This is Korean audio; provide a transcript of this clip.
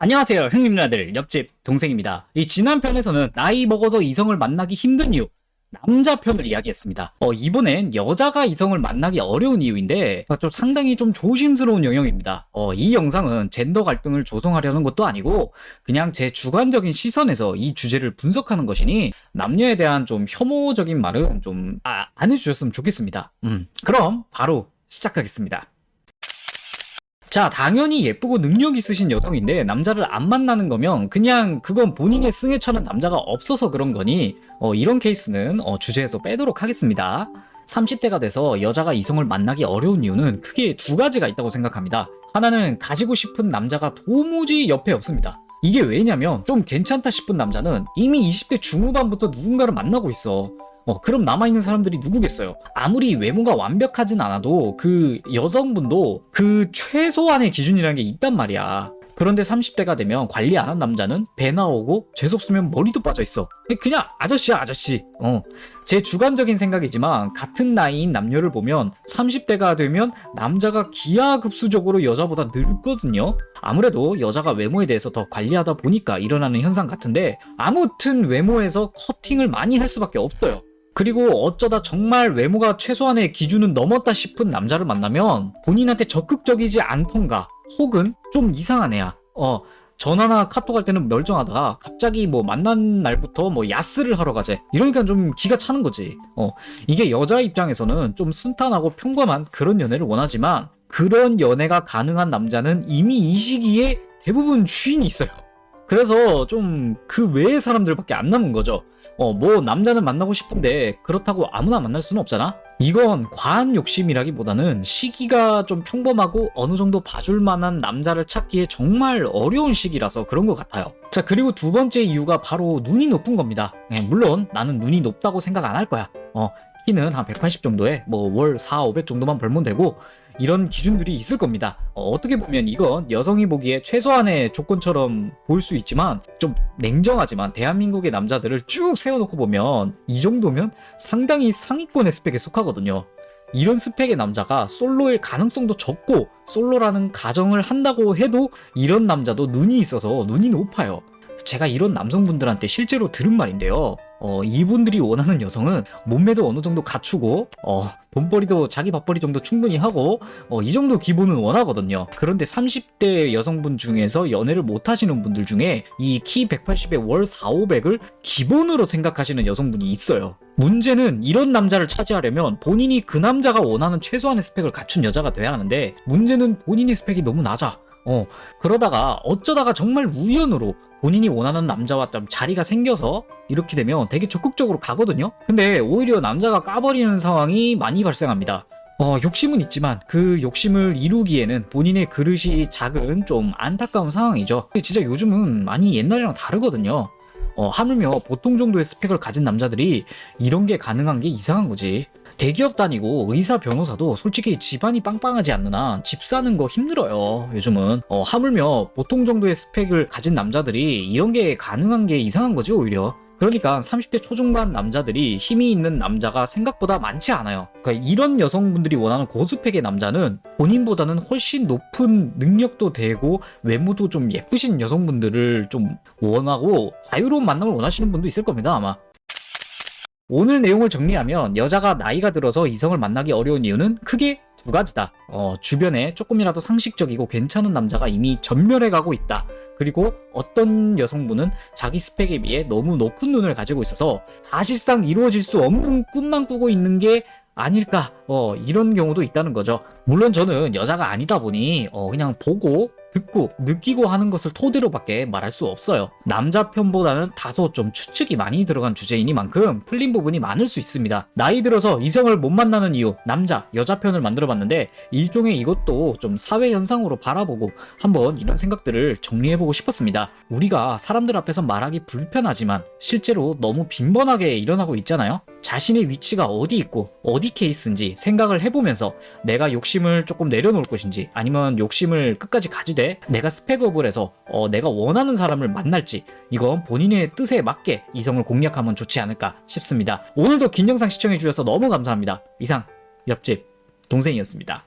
안녕하세요, 형님 누나들 옆집 동생입니다. 이 지난 편에서는 나이 먹어서 이성을 만나기 힘든 이유, 남자 편을 이야기했습니다. 이번엔 여자가 이성을 만나기 어려운 이유인데 좀 상당히 좀 조심스러운 영역입니다. 이 영상은 젠더 갈등을 조성하려는 것도 아니고 그냥 제 주관적인 시선에서 이 주제를 분석하는 것이니 남녀에 대한 좀 혐오적인 말은 좀 안 해주셨으면 좋겠습니다. 그럼 바로 시작하겠습니다. 자, 당연히 예쁘고 능력 있으신 여성인데 남자를 안 만나는 거면 그냥 그건 본인의 승에 차는 남자가 없어서 그런 거니 이런 케이스는 주제에서 빼도록 하겠습니다. 30대가 돼서 여자가 이성을 만나기 어려운 이유는 크게 두 가지가 있다고 생각합니다. 하나는 가지고 싶은 남자가 도무지 옆에 없습니다. 이게 왜냐면 좀 괜찮다 싶은 남자는 이미 20대 중후반부터 누군가를 만나고 있어. 그럼 남아있는 사람들이 누구겠어요? 아무리 외모가 완벽하진 않아도 그 여성분도 그 최소한의 기준이라는 게 있단 말이야. 그런데 30대가 되면 관리 안 한 남자는 배 나오고 재수없으면 머리도 빠져있어. 그냥 아저씨야 아저씨. 제 주관적인 생각이지만 같은 나이인 남녀를 보면 30대가 되면 남자가 기하급수적으로 여자보다 늙거든요. 아무래도 여자가 외모에 대해서 더 관리하다 보니까 일어나는 현상 같은데 아무튼 외모에서 커팅을 많이 할 수밖에 없어요. 그리고 어쩌다 정말 외모가 최소한의 기준은 넘었다 싶은 남자를 만나면 본인한테 적극적이지 않던가 혹은 좀 이상한 애야. 전화나 카톡 할 때는 멀쩡하다가 갑자기 만난 날부터 야스를 하러 가재. 이러니까 좀 기가 차는 거지. 이게 여자 입장에서는 좀 순탄하고 평범한 그런 연애를 원하지만 그런 연애가 가능한 남자는 이미 이 시기에 대부분 주인이 있어요. 그래서 좀 그 외의 사람들밖에 안 남은 거죠. 남자는 만나고 싶은데 그렇다고 아무나 만날 수는 없잖아. 이건 과한 욕심이라기보다는 시기가 좀 평범하고 어느 정도 봐줄 만한 남자를 찾기에 정말 어려운 시기라서 그런 것 같아요. 자, 그리고 두 번째 이유가 바로 눈이 높은 겁니다. 물론 나는 눈이 높다고 생각 안 할 거야. 키는 한 180 정도에 월 4, 500 정도만 벌면 되고 이런 기준들이 있을 겁니다. 어떻게 보면 이건 여성이 보기에 최소한의 조건처럼 보일 수 있지만 좀 냉정하지만 대한민국의 남자들을 쭉 세워놓고 보면 이 정도면 상당히 상위권의 스펙에 속하거든요. 이런 스펙의 남자가 솔로일 가능성도 적고 솔로라는 가정을 한다고 해도 이런 남자도 눈이 있어서 눈이 높아요. 제가 이런 남성분들한테 실제로 들은 말인데요. 이분들이 원하는 여성은 몸매도 어느 정도 갖추고 돈벌이도 자기 밥벌이 정도 충분히 하고 이 정도 기본은 원하거든요. 그런데 30대 여성분 중에서 연애를 못 하시는 분들 중에 이 키 180에 월 4, 500을 기본으로 생각하시는 여성분이 있어요. 문제는 이런 남자를 차지하려면 본인이 그 남자가 원하는 최소한의 스펙을 갖춘 여자가 돼야 하는데 문제는 본인의 스펙이 너무 낮아. 그러다가 어쩌다가 정말 우연으로 본인이 원하는 남자와 좀 자리가 생겨서 이렇게 되면 되게 적극적으로 가거든요. 근데 오히려 남자가 까버리는 상황이 많이 발생합니다. 욕심은 있지만 그 욕심을 이루기에는 본인의 그릇이 작은 좀 안타까운 상황이죠. 진짜 요즘은 많이 옛날이랑 다르거든요. 하물며 보통 정도의 스펙을 가진 남자들이 이런 게 가능한 게 이상한 거지. 대기업 다니고 의사 변호사도 솔직히 집안이 빵빵하지 않는 한 집 사는 거 힘들어요 요즘은. 하물며 보통 정도의 스펙을 가진 남자들이 이런 게 가능한 게 이상한 거지 오히려. 그러니까 30대 초중반 남자들이 힘이 있는 남자가 생각보다 많지 않아요. 그러니까 이런 여성분들이 원하는 고스펙의 남자는 본인보다는 훨씬 높은 능력도 되고 외모도 좀 예쁘신 여성분들을 좀 원하고 자유로운 만남을 원하시는 분도 있을 겁니다 아마. 오늘 내용을 정리하면 여자가 나이가 들어서 이성을 만나기 어려운 이유는 크게 두 가지다. 주변에 조금이라도 상식적이고 괜찮은 남자가 이미 전멸해가고 있다. 그리고 어떤 여성분은 자기 스펙에 비해 너무 높은 눈을 가지고 있어서 사실상 이루어질 수 없는 꿈만 꾸고 있는 게 아닐까, 이런 경우도 있다는 거죠. 물론 저는 여자가 아니다 보니 그냥 보고 듣고 느끼고 하는 것을 토대로밖에 말할 수 없어요. 남자 편보다는 다소 좀 추측이 많이 들어간 주제이니만큼 틀린 부분이 많을 수 있습니다. 나이 들어서 이성을 못 만나는 이유, 남자, 여자 편을 만들어봤는데 일종의 이것도 좀 사회 현상으로 바라보고 한번 이런 생각들을 정리해보고 싶었습니다. 우리가 사람들 앞에서 말하기 불편하지만 실제로 너무 빈번하게 일어나고 있잖아요. 자신의 위치가 어디 있고 어디 케이스인지 생각을 해보면서 내가 욕심을 조금 내려놓을 것인지 아니면 욕심을 끝까지 가지되 내가 스펙업을 해서 내가 원하는 사람을 만날지 이건 본인의 뜻에 맞게 이성을 공략하면 좋지 않을까 싶습니다. 오늘도 긴 영상 시청해주셔서 너무 감사합니다. 이상 옆집 동생이었습니다.